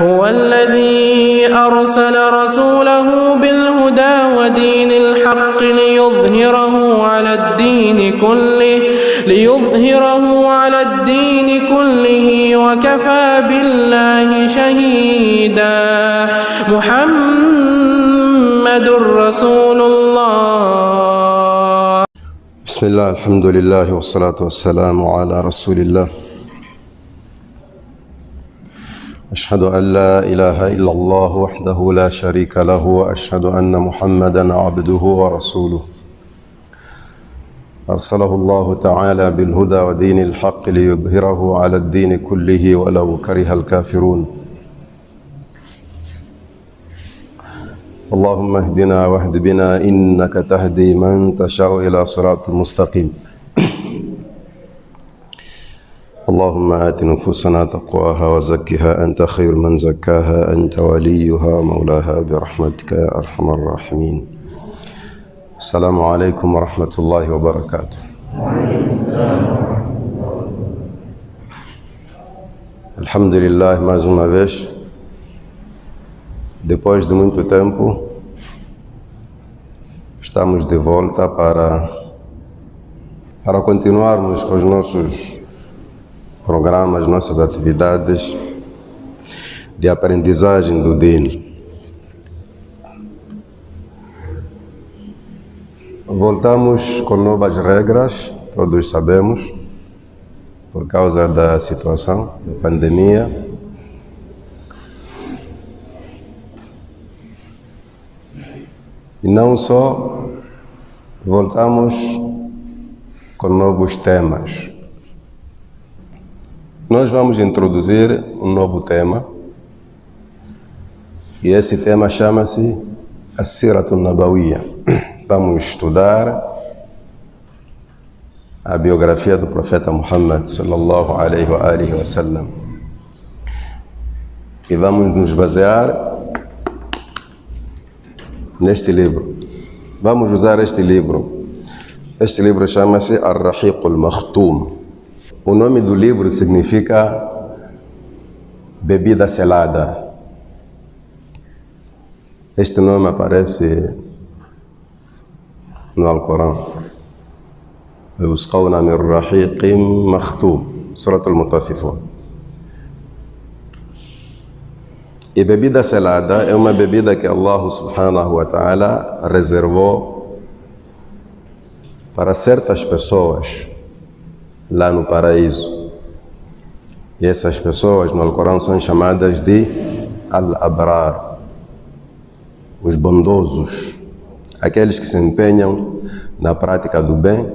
هو الذي أرسل رسوله بالهدى ودين الحق ليظهره على الدين كله وكفى بالله شهيدا. محمد رسول الله. بسم الله، الحمد لله والصلاة والسلام على رسول الله. أشهد أن لا إله إلا الله وحده لا شريك له، وأشهد أن محمدًا عبده ورسوله. أرسله الله تعالى بالهدى ودين الحق ليظهره على الدين كله ولو كره الكافرون. اللهم اهدنا واهد بنا إنك تهدي من تشاء إلى صراط مستقيم. اللهم آت نفوسنا تقواها وزكها أنت خير من زكاها، أنت وليها ومولاها برحمتك يا أرحم الراحمين. السلام عليكم ورحمة الله وبركاته. Alhamdulillah, mais uma vez, depois de muito tempo, estamos de volta para continuarmos com os nossos programas, nossas atividades de aprendizagem do Deen. Voltamos com novas regras, todos sabemos, por causa da situação, da pandemia. E não só, voltamos com novos temas. Nós vamos introduzir um novo tema, e esse tema chama-se As-Siratu Nabawiyya. Vamos estudar a biografia do profeta Muhammad sallallahu alaihi wa sallam, e vamos nos basear neste livro. Vamos usar este livro. Este livro chama-se Ar-Rahiq al-Makhtum. O nome do livro significa bebida selada. Este nome aparece no Alcorão. Yusqawna min rahiqin makhtum, Surat al-Mutaffifun. E bebida selada é uma bebida que Allah subhanahu wa ta'ala reservou para certas pessoas lá no paraíso. E essas pessoas no Alcorão são chamadas de Al-Abrar, os bondosos, aqueles que se empenham na prática do bem.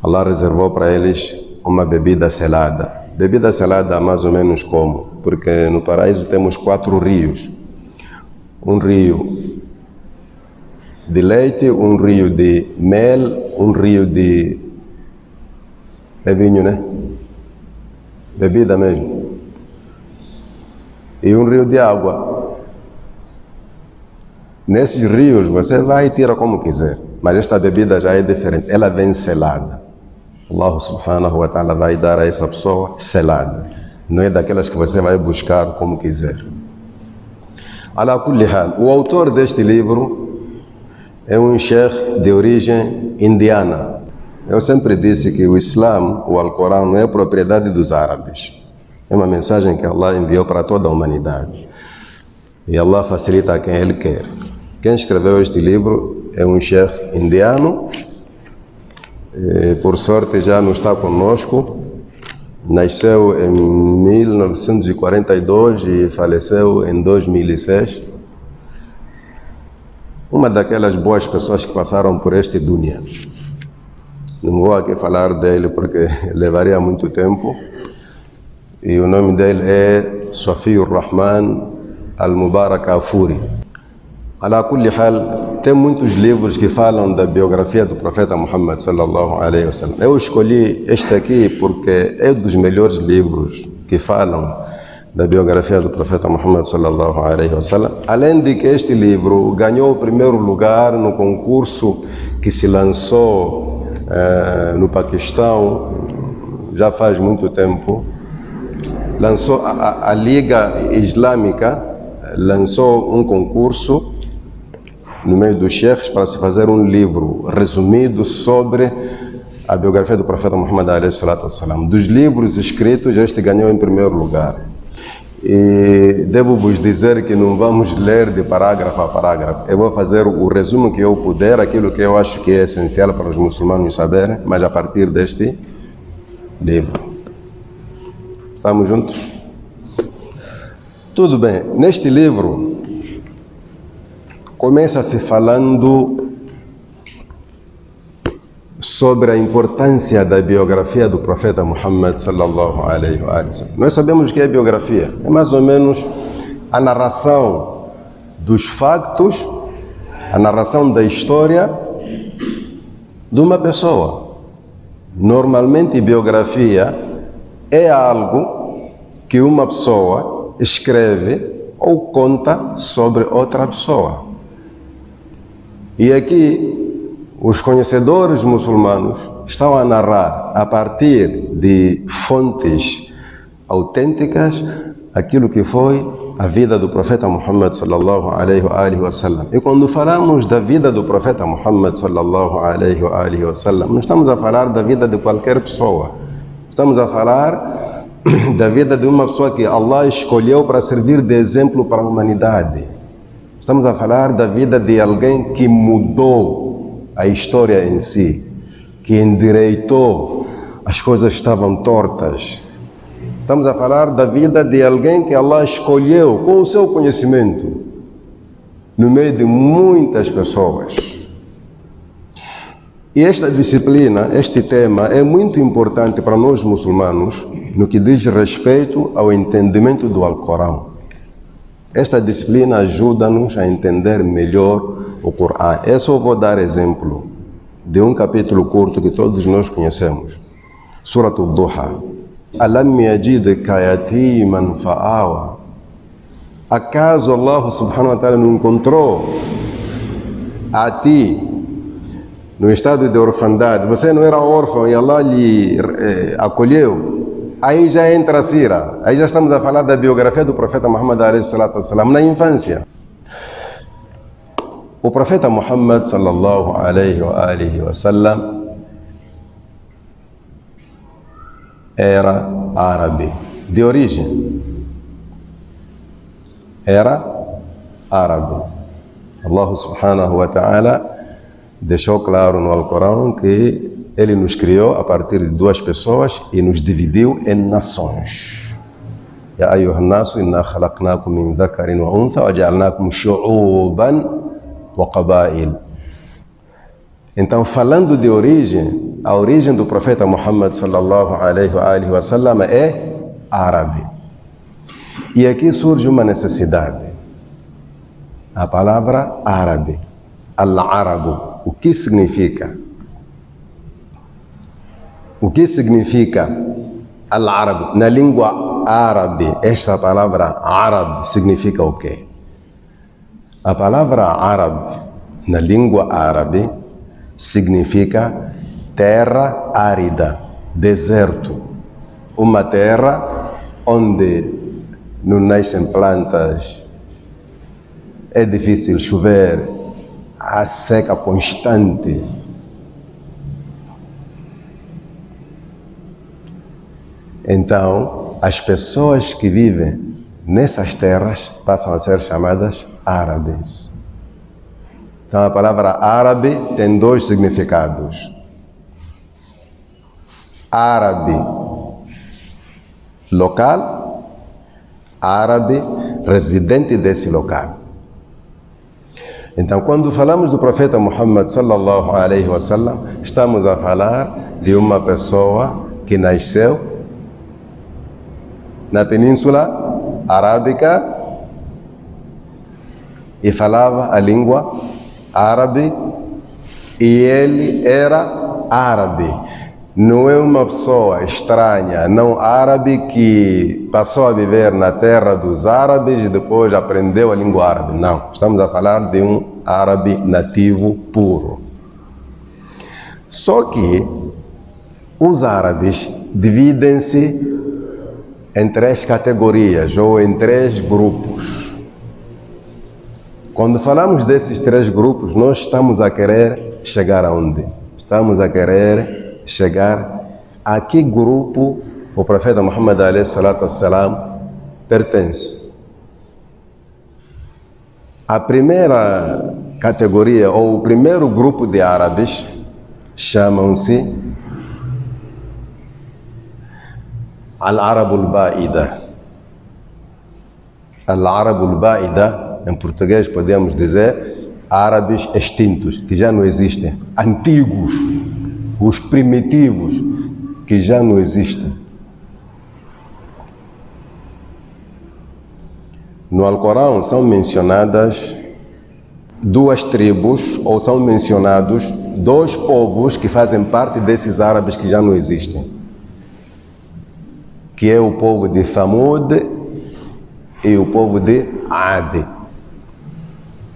Allah reservou para eles uma bebida selada. Bebida selada mais ou menos como? Porque no paraíso temos 4 rios. Um rio de leite, um rio de mel, um rio de... é vinho, né? Bebida mesmo. E um rio de água. Nesses rios você vai e tira como quiser, mas esta bebida já é diferente, ela vem selada. Allah subhanahu wa ta'ala vai dar a essa pessoa selada, não é daquelas que você vai buscar como quiser. Ala kulli hal, o autor deste livro é um sheikh de origem indiana. Eu sempre disse que o Islã, o Alcorão, não é propriedade dos árabes, é uma mensagem que Allah enviou para toda a humanidade, e Allah facilita a quem Ele quer. Quem escreveu este livro é um sheikh indiano, por sorte já não está conosco. Nasceu em 1942 e faleceu em 2006. Uma daquelas boas pessoas que passaram por este dunya. Não vou aqui falar dele porque levaria muito tempo. E o nome dele é Safiur Rahman Al-Mubarak Afuri. Ala kulli hal, tem muitos livros que falam da biografia do profeta Muhammad sallallahu alaihi wa sallam. Eu escolhi este aqui porque é um dos melhores livros que falam da biografia do profeta Muhammad sallallahu alaihi wa sallam. Além de que este livro ganhou o primeiro lugar no concurso que se lançou no Paquistão já faz muito tempo, lançou a Liga Islâmica lançou um concurso no meio dos sheikhs para se fazer um livro resumido sobre a biografia do profeta Muhammad alayhi salatu wassalam. Dos livros escritos, este ganhou em primeiro lugar. E devo vos dizer que não vamos ler de parágrafo a parágrafo. Eu vou fazer o resumo que eu puder, aquilo que eu acho que é essencial para os muçulmanos saberem, mas a partir deste livro. Estamos juntos? Tudo bem. Neste livro, começa-se falando sobre a importância da biografia do profeta Muhammad sallallahu alaihi wa sallam. Nós sabemos o que é biografia. É mais ou menos a narração dos factos, a narração da história de uma pessoa. Normalmente, biografia é algo que uma pessoa escreve ou conta sobre outra pessoa. E aqui, os conhecedores muçulmanos estão a narrar a partir de fontes autênticas aquilo que foi a vida do profeta Muhammad sallallahu alaihi wa sallam. E quando falamos da vida do profeta Muhammad sallallahu alaihi wa sallam, não estamos a falar da vida de qualquer pessoa. Estamos a falar da vida de uma pessoa que Allah escolheu para servir de exemplo para a humanidade. Estamos a falar da vida de alguém que mudou a história em si, que endireitou as coisas que estavam tortas. Estamos a falar da vida de alguém que Allah escolheu com o seu conhecimento, no meio de muitas pessoas. E esta disciplina, este tema, é muito importante para nós muçulmanos no que diz respeito ao entendimento do Alcorão. Esta disciplina ajuda-nos a entender melhor o Corão. Eu só vou dar exemplo de um capítulo curto que todos nós conhecemos. Surat al-Duha. Alam yajidka yatiman fa'awa. Acaso Allah subhanahu wa ta'ala não encontrou a ti no estado de orfandade? Você não era órfão e Allah lhe acolheu? Aí já entra a sira. Aí já estamos a falar da biografia do profeta Muhammad alayhi salatu wassalam na infância. O profeta Muhammad sallallahu alaihi wa sallam era árabe de origem. Era árabe. Allah subhanahu wa ta'ala deixou claro no Alcorão que Ele nos criou a partir de duas pessoas e nos dividiu em nações. Ya ayyuhan nasu inna khalaqnakum min dhakarin wa untha wa ja'alnakum shu'uban wa qabail. Então, falando de origem, a origem do profeta Muhammad sallallahu alaihi wa sallam é árabe. E aqui surge uma necessidade. A palavra árabe, al-árabu, o que significa? O que significa al-árabu? Na língua árabe, esta palavra árabe significa o quê? A palavra árabe, na língua árabe, significa terra árida, deserto. Uma terra onde não nascem plantas, é difícil chover, há seca constante. Então, as pessoas que vivem nessas terras passam a ser chamadas árabes. Então, a palavra árabe tem dois significados. Árabe local, árabe residente desse local. Então, quando falamos do profeta Muhammad sallallahu alaihi wa sallam, estamos a falar de uma pessoa que nasceu na Península Arábica e falava a língua árabe e ele era árabe. Não é uma pessoa estranha, não árabe que passou a viver na terra dos árabes e depois aprendeu a língua árabe. Não, estamos a falar de um árabe nativo puro. Só que os árabes dividem-se em 3 categorias ou em 3 grupos. Quando falamos desses 3 grupos, nós estamos a querer chegar aonde? Estamos a querer chegar a que grupo o profeta Muhammad alayhi salatu wassalam pertence. A primeira categoria ou o primeiro grupo de árabes chamam-se Al-Arabul Ba'ida. Al-Arabul Ba'ida, em português podemos dizer árabes extintos, que já não existem, antigos, os primitivos, que já não existem. No Alcorão são mencionadas 2 tribos, ou são mencionados 2 povos que fazem parte desses árabes que já não existem, que é o povo de Thamud e o povo de Ad.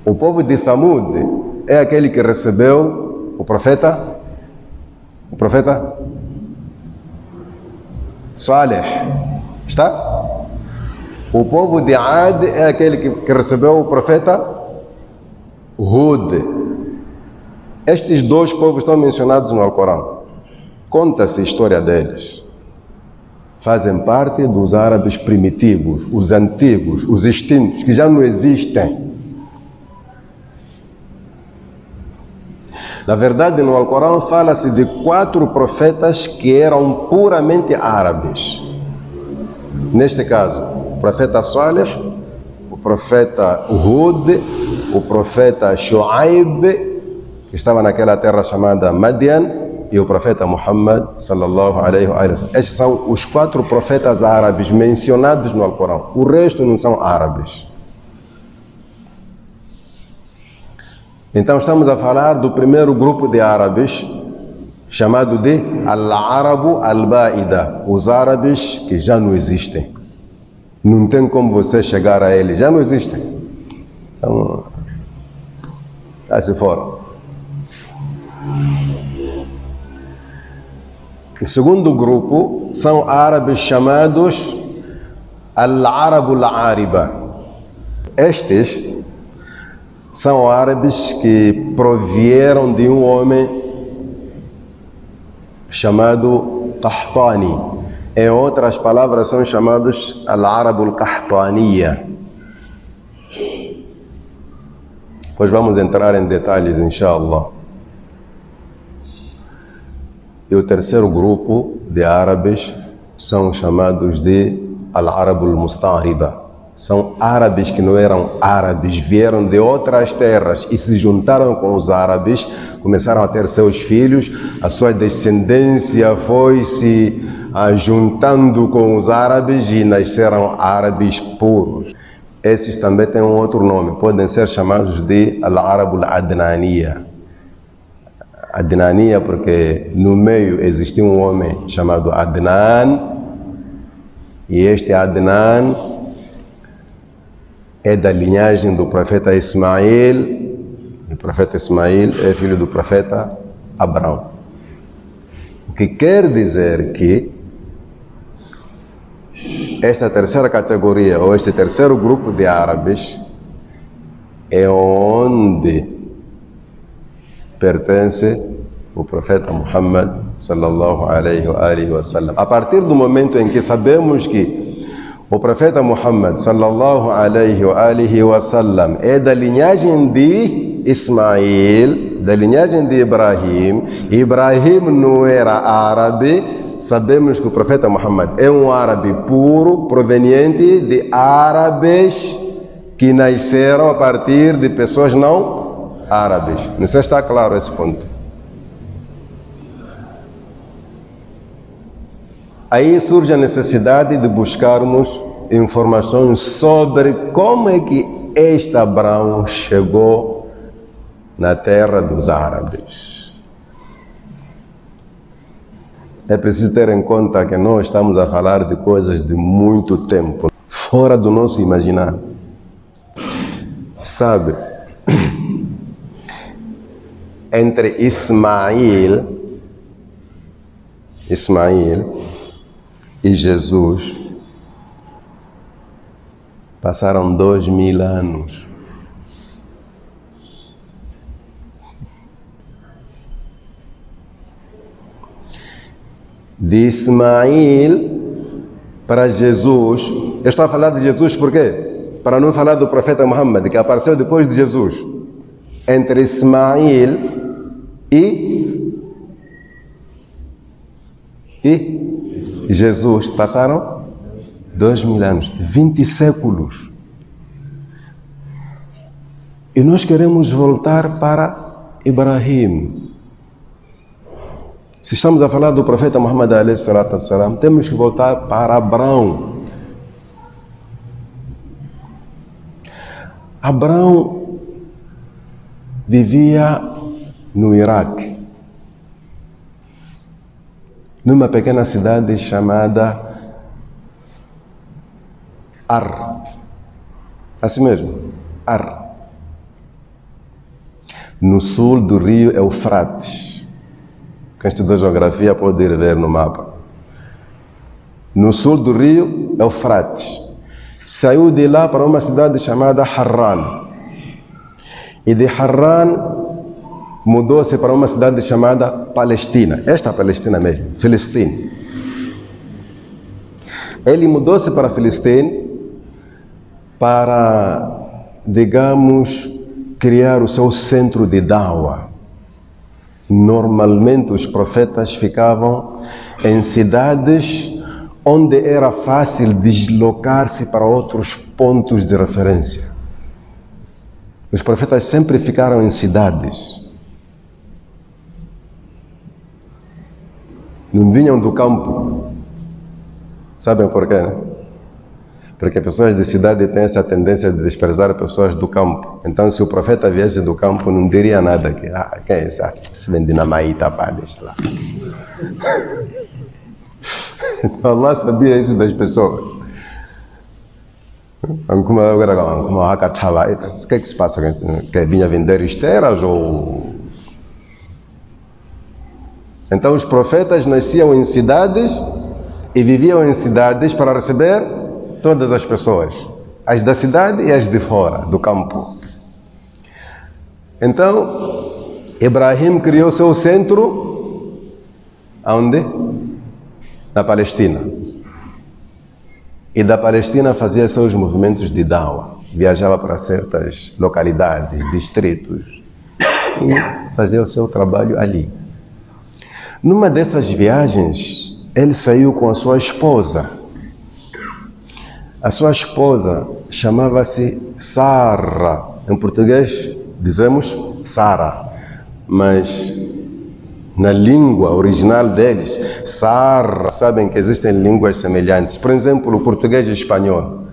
O povo de Thamud é aquele que recebeu o profeta Saleh, está? O povo de Ad é aquele que recebeu o profeta Hud. Estes 2 povos estão mencionados no Alcorão. Conta-se a história deles. Fazem parte dos árabes primitivos, os antigos, os extintos, que já não existem. Na verdade, no Alcorão fala-se de 4 profetas que eram puramente árabes. Neste caso, o profeta Saleh, o profeta Hud, o profeta Shu'aib, que estava naquela terra chamada Madian, e o profeta Muhammad sallallahu alaihi wa sallam. Estes são os 4 profetas árabes mencionados no Alcorão. O resto não são árabes. Então estamos a falar do primeiro grupo de árabes, chamado de Al-Arabu Al-Ba'ida, os árabes que já não existem. Não tem como você chegar a eles, já não existem. Já se foram. O segundo grupo são árabes chamados Al-Arabu Al-Ariba. Estes são árabes que provieram de um homem chamado Qahtani. Em outras palavras, são chamados Al-Arabu Al-Qahtaniya. Pois vamos entrar em detalhes, inshallah. E o terceiro grupo de árabes são chamados de Al-Arabu Al-Musta'riba. São árabes que não eram árabes, vieram de outras terras e se juntaram com os árabes, começaram a ter seus filhos, a sua descendência foi se juntando com os árabes e nasceram árabes puros. Esses também têm um outro nome, podem ser chamados de Al-Arabu Al-Adnaniya. Adnaniya porque no meio existia um homem chamado Adnan, e este Adnan é da linhagem do profeta Ismael. O profeta Ismael é filho do profeta Abraão. O que quer dizer que esta terceira categoria, ou este terceiro grupo de árabes, é onde pertence o profeta Muhammad sallallahu alaihi wa sallam. A partir do momento em que sabemos que o profeta Muhammad sallallahu alaihi wa sallam é da linhagem de Ismael, da linhagem de Ibrahim. Ibrahim não era árabe. Sabemos que o profeta Muhammad é um árabe puro, proveniente de árabes que nasceram a partir de pessoas não árabes. Não sei se está claro esse ponto. Aí surge a necessidade de buscarmos informações sobre como é que este Abraão chegou na terra dos árabes. É preciso ter em conta que nós estamos a falar de coisas de muito tempo, fora do nosso imaginar. Sabe, entre Ismael e Jesus Passaram 2000 anos. De Ismael para Jesus. Eu estou a falar de Jesus por quê? Para não falar do profeta Muhammad, que apareceu depois de Jesus. Entre Ismael e Jesus passaram 2000 anos, 20 séculos. E nós queremos voltar para Ibrahim. Se estamos a falar do profeta Muhammad alayhi salatu wassalam, temos que voltar para Abraão. Abraão vivia no Iraque, numa pequena cidade chamada Ar. Assim mesmo, Ar. No sul do rio Eufrates. Quem estudou geografia pode ir ver no mapa. No sul do rio Eufrates. Saiu de lá para uma cidade chamada Harran. E de Harran mudou-se para uma cidade chamada Palestina. Esta Palestina mesmo, Filistina. Ele mudou-se para Filistina para, digamos, criar o seu centro de Dawa. Normalmente os profetas ficavam em cidades onde era fácil deslocar-se para outros pontos de referência. Os profetas sempre ficaram em cidades. Não vinham do campo. Sabem por quê, né? Porque pessoas de cidade têm essa tendência de desprezar pessoas do campo. Então, se o profeta viesse do campo, não diria nada. Quem é esse? Se vende na maíta, pá, deixa lá. Então, Allah sabia isso das pessoas. O que se passa? Que vinha vender esteiras ou... Então, os profetas nasciam em cidades e viviam em cidades para receber todas as pessoas, as da cidade e as de fora, do campo. Então, Ibrahim criou seu centro, aonde? Na Palestina. E da Palestina fazia seus movimentos de dawa. Viajava para certas localidades, distritos, e fazia o seu trabalho ali. Numa dessas viagens, ele saiu com a sua esposa. A sua esposa chamava-se Sara. Em português dizemos Sara, mas na língua original deles, Sara. Sabem que existem línguas semelhantes. Por exemplo, o português e o espanhol.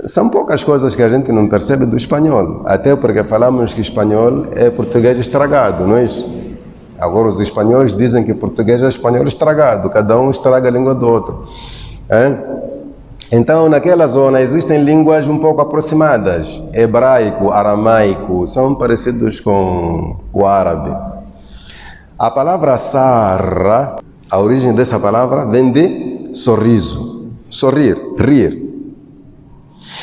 São poucas coisas que a gente não percebe do espanhol. Até porque falamos que espanhol é português estragado, não é isso? Agora os espanhóis dizem que português é espanhol estragado. Cada um estraga a língua do outro. Então, naquela zona existem línguas um pouco aproximadas. Hebraico, aramaico, são parecidos com o árabe. A palavra Sara, a origem dessa palavra vem de sorriso. Sorrir, rir.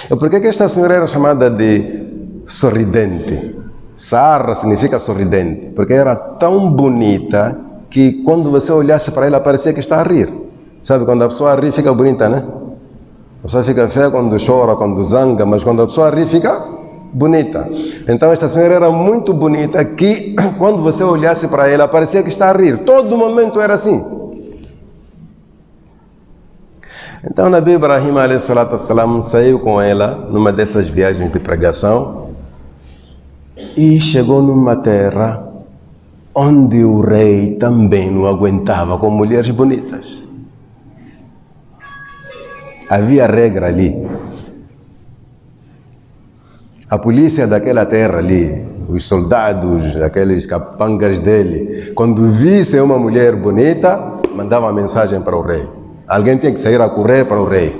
E por que esta senhora era chamada de sorridente? Sara significa sorridente, porque era tão bonita que quando você olhasse para ela parecia que está a rir. Sabe, quando a pessoa ri fica bonita, né? A pessoa fica feia quando chora, quando zanga, mas quando a pessoa ri fica bonita. Então esta senhora era muito bonita que quando você olhasse para ela parecia que está a rir. Todo momento era assim. Então Nabi Ibrahim alayhi salatu wassalam saiu com ela numa dessas viagens de pregação e chegou numa terra onde o rei também não aguentava com mulheres bonitas. Havia regra ali. A polícia daquela terra ali, os soldados, aqueles capangas dele, quando vissem uma mulher bonita, mandavam uma mensagem para o rei. Alguém tinha que sair a correr para o rei.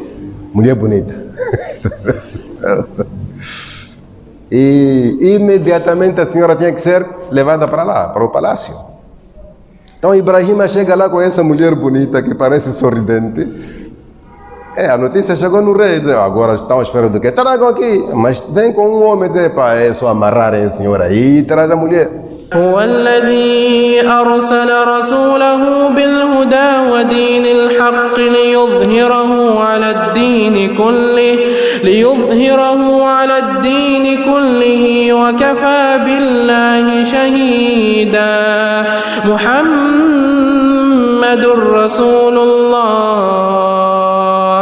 Mulher bonita. E imediatamente a senhora tinha que ser levada para lá, para o palácio. Então Ibrahim chega lá com essa mulher bonita que parece sorridente. A notícia chegou no rei, dizer, agora estão à espera do quê? Tragam aqui. Mas vem com um homem dizer, pá, é só amarrarem a senhora aí e traz a mulher. هو الذي أرسل رسوله بالهدى ودين الحق ليظهره على الدين كله وكفى بالله شهيدا محمد رسول الله